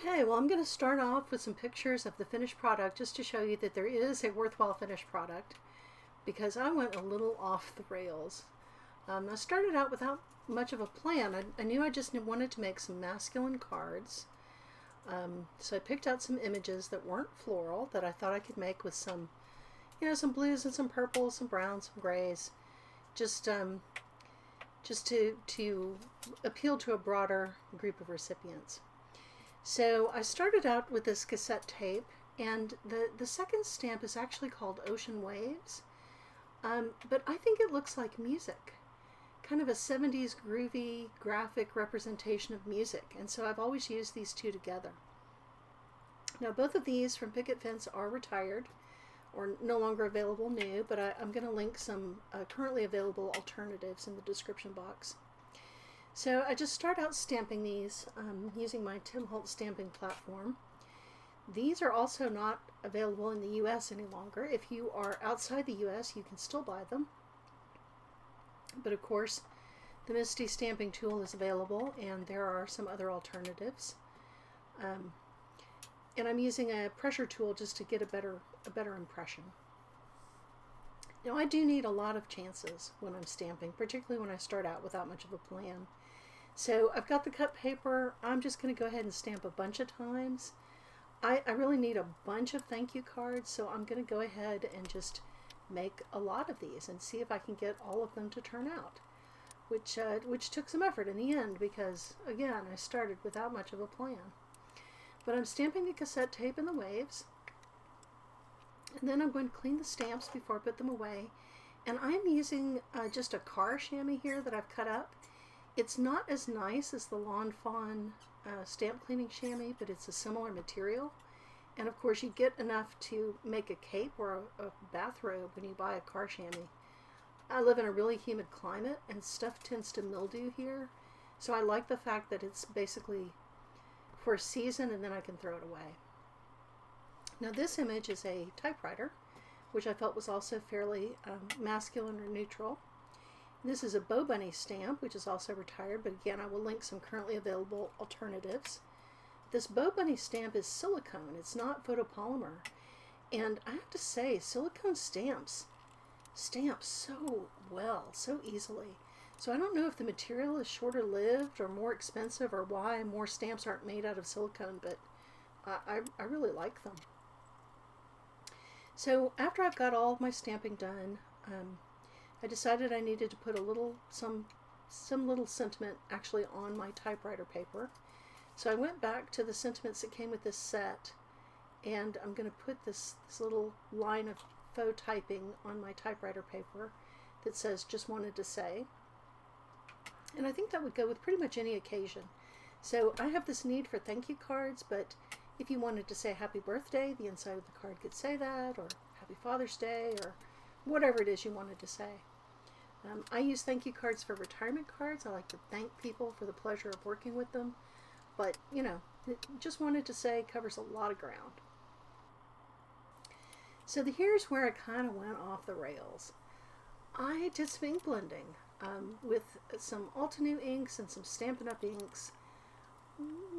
Okay, well, I'm going to start off with some pictures of the finished product just to show you that there is a worthwhile finished product, because I went a little off the rails. I started out without much of a plan. I knew I just wanted to make some masculine cards. So I picked out some images that weren't floral that I thought I could make with some, some blues and some purples, some browns, some grays, just to appeal to a broader group of recipients. So I started out with this cassette tape, and the second stamp is actually called Ocean Waves, but I think it looks like music, kind of a 70s groovy graphic representation of music, and so I've always used these two together. Now both of these from Picket Fence are retired or no longer available new, but I'm going to link some currently available alternatives in the description box. So I just start out stamping these using my Tim Holtz stamping platform. These are also not available in the US any longer. If you are outside the US, you can still buy them. But of course, the Misty stamping tool is available, and there are some other alternatives. And I'm using a pressure tool just to get a better impression. Now I do need a lot of chances when I'm stamping, particularly when I start out without much of a plan. So I've got the cut paper. I'm just going to go ahead and stamp a bunch of times. I really need a bunch of thank you cards, so I'm going to go ahead and just make a lot of these and see if I can get all of them to turn out, which took some effort in the end because, again, I started without much of a plan. But I'm stamping the cassette tape in the waves, and then I'm going to clean the stamps before I put them away. And I'm using just a car chamois here that I've cut up. It's not as nice as the Lawn Fawn stamp cleaning chamois, but it's a similar material. And of course you get enough to make a cape or a bathrobe when you buy a car chamois. I live in a really humid climate and stuff tends to mildew here, so I like the fact that it's basically for a season and then I can throw it away. Now this image is a typewriter, which I felt was also fairly masculine or neutral. This is a Bow Bunny stamp, which is also retired, but again I will link some currently available alternatives. This Bow Bunny stamp is silicone, it's not photopolymer, and I have to say silicone stamp so well, so easily. So I don't know if the material is shorter lived or more expensive or why more stamps aren't made out of silicone, but I really like them. So after I've got all of my stamping done, I decided I needed to put some little sentiment actually on my typewriter paper. So I went back to the sentiments that came with this set, and I'm going to put this little line of faux typing on my typewriter paper that says "just wanted to say." And I think that would go with pretty much any occasion. So I have this need for thank you cards, but if you wanted to say happy birthday, the inside of the card could say that, or happy Father's Day, or whatever it is you wanted to say. I use thank you cards for retirement cards. I like to thank people for the pleasure of working with them, but just wanted to say covers a lot of ground. So here's where I kind of went off the rails. I did some ink blending with some Altenew inks and some Stampin' Up inks.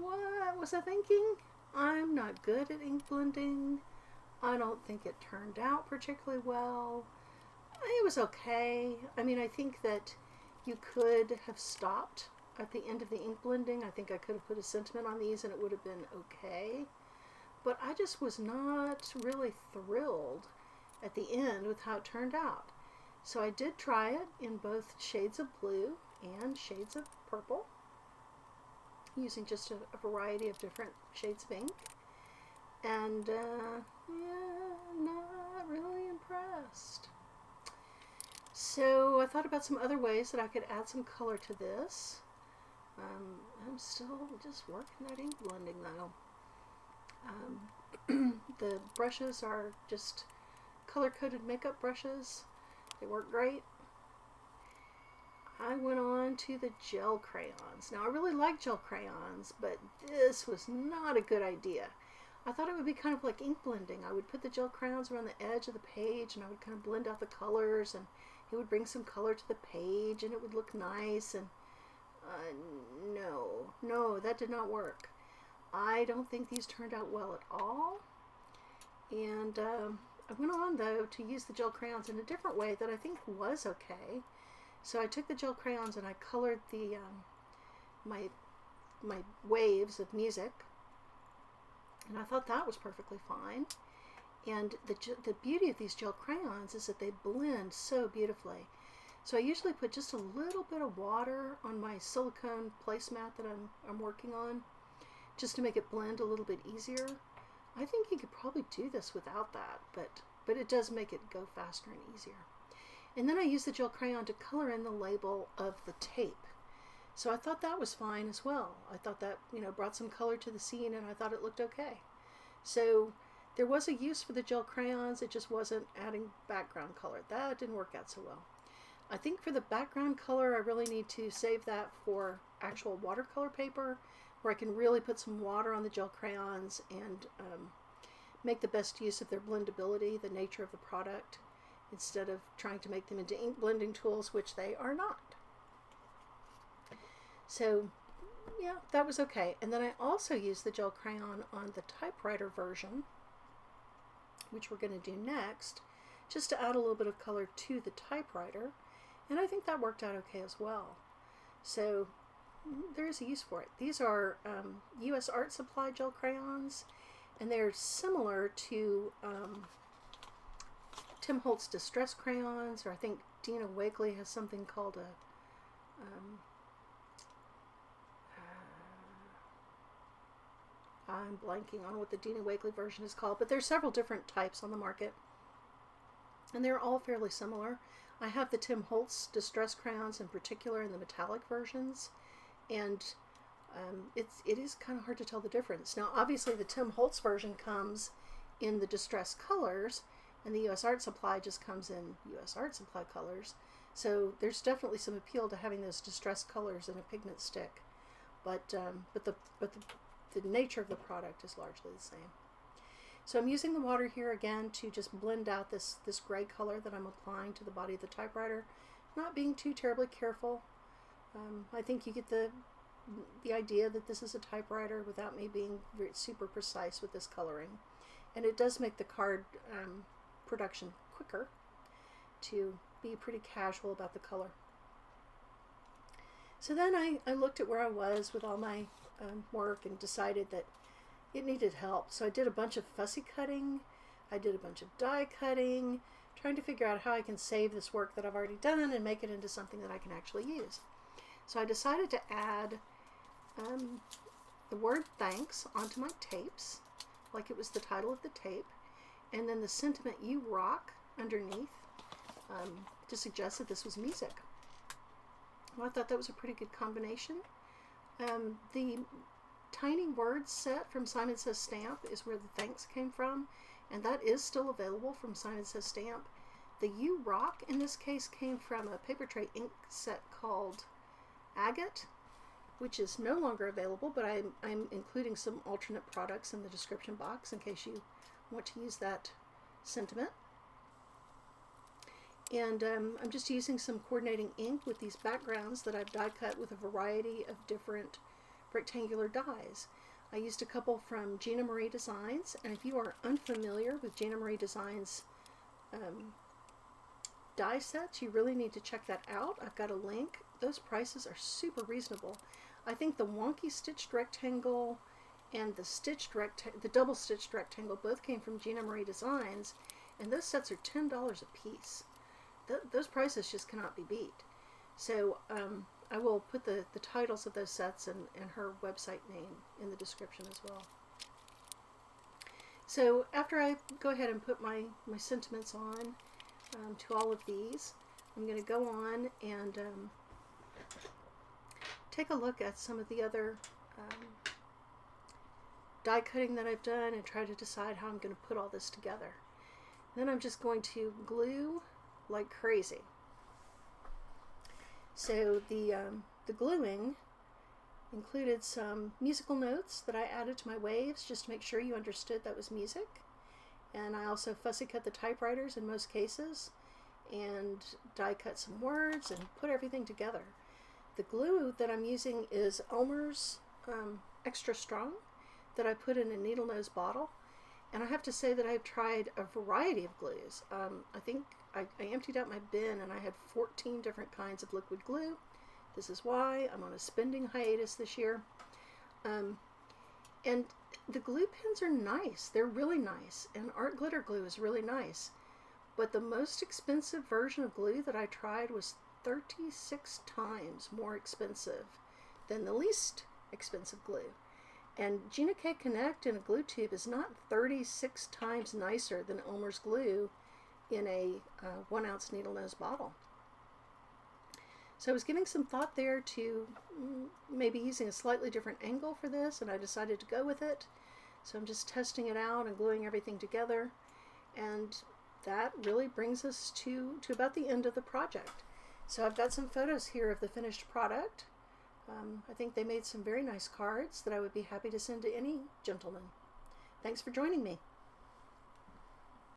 What was I thinking? I'm not good at ink blending. I don't think it turned out particularly well. It was okay. I mean, I think that you could have stopped at the end of the ink blending. I think I could have put a sentiment on these and it would have been okay. But I just was not really thrilled at the end with how it turned out. So I did try it in both shades of blue and shades of purple, using just a variety of different shades of ink. And yeah, not really impressed. So I thought about some other ways that I could add some color to this. I'm still just working at ink blending though. The brushes are just color-coded makeup brushes. They work great. I went on to the gel crayons. Now I really like gel crayons, but this was not a good idea. I thought it would be kind of like ink blending. I would put the gel crayons around the edge of the page and I would kind of blend out the colors, and it would bring some color to the page and it would look nice, and no, that did not work. I don't think these turned out well at all. And I went on, though, to use the gel crayons in a different way that I think was okay. So I took the gel crayons and I colored the my waves of music, and I thought that was perfectly fine. And the beauty of these gel crayons is that they blend so beautifully. So I usually put just a little bit of water on my silicone placemat that I'm working on, just to make it blend a little bit easier. I think you could probably do this without that, but it does make it go faster and easier. And then I use the gel crayon to color in the label of the tape. So I thought that was fine as well. I thought that, you know, brought some color to the scene, and I thought it looked okay. So there was a use for the gel crayons, it just wasn't adding background color. That didn't work out so well. I think for the background color, I really need to save that for actual watercolor paper, where I can really put some water on the gel crayons and make the best use of their blendability, the nature of the product, instead of trying to make them into ink blending tools, which they are not. So yeah, that was okay. And then I also used the gel crayon on the typewriter version, which we're going to do next, just to add a little bit of color to the typewriter. And I think that worked out okay as well. So there is a use for it. These are U.S. Art Supply gel crayons, and they're similar to Tim Holtz Distress crayons, or I think Dina Wakley has something called a I'm blanking on what the Dina Wakley version is called, but there's several different types on the market, and they're all fairly similar. I have the Tim Holtz Distress crayons in particular in the metallic versions, and it is kind of hard to tell the difference. Now, obviously, the Tim Holtz version comes in the Distress colors, and the U.S. Art Supply just comes in U.S. Art Supply colors. So there's definitely some appeal to having those Distress colors in a pigment stick, but the nature of the product is largely the same. So I'm using the water here again to just blend out this gray color that I'm applying to the body of the typewriter, not being too terribly careful. I think you get the idea that this is a typewriter without me being super precise with this coloring. And it does make the card production quicker to be pretty casual about the color. So then I looked at where I was with all my work and decided that it needed help. So I did a bunch of fussy cutting, I did a bunch of die cutting, trying to figure out how I can save this work that I've already done and make it into something that I can actually use. So I decided to add the word thanks onto my tapes, like it was the title of the tape, and then the sentiment "You rock" underneath to suggest that this was music. Well, I thought that was a pretty good combination. The tiny words set from Simon Says Stamp is where the thanks came from, and that is still available from Simon Says Stamp. The "You rock" in this case came from a Papertrey ink set called Agate, which is no longer available, but I'm including some alternate products in the description box in case you want to use that sentiment. And I'm just using some coordinating ink with these backgrounds that I've die cut with a variety of different rectangular dies. I used a couple from Gina Marie Designs, and if you are unfamiliar with Gina Marie Designs die sets, you really need to check that out. I've got a link. Those prices are super reasonable. I think the wonky stitched rectangle and the double stitched rectangle both came from Gina Marie Designs, and those sets are $10 a piece. Those prices just cannot be beat. So I will put the titles of those sets and her website name in the description as well. So after I go ahead and put my sentiments on to all of these, I'm going to go on and take a look at some of the other die cutting that I've done and try to decide how I'm going to put all this together. Then I'm just going to glue like crazy. So the gluing included some musical notes that I added to my waves just to make sure you understood that was music. And I also fussy cut the typewriters in most cases and die cut some words and put everything together. The glue that I'm using is Elmer's Extra Strong. that I put in a needle nose bottle. And I have to say that I've tried a variety of glues. I think I emptied out my bin and I had 14 different kinds of liquid glue. This is why I'm on a spending hiatus this year. And the glue pens are nice. They're really nice. And art glitter glue is really nice. But the most expensive version of glue that I tried was 36 times more expensive than the least expensive glue. And Gina K Connect in a glue tube is not 36 times nicer than Elmer's glue in a 1 ounce needle nose bottle. So I was giving some thought there to maybe using a slightly different angle for this, and I decided to go with it. So I'm just testing it out and gluing everything together. And that really brings us to about the end of the project. So I've got some photos here of the finished product. I think they made some very nice cards that I would be happy to send to any gentleman. Thanks for joining me.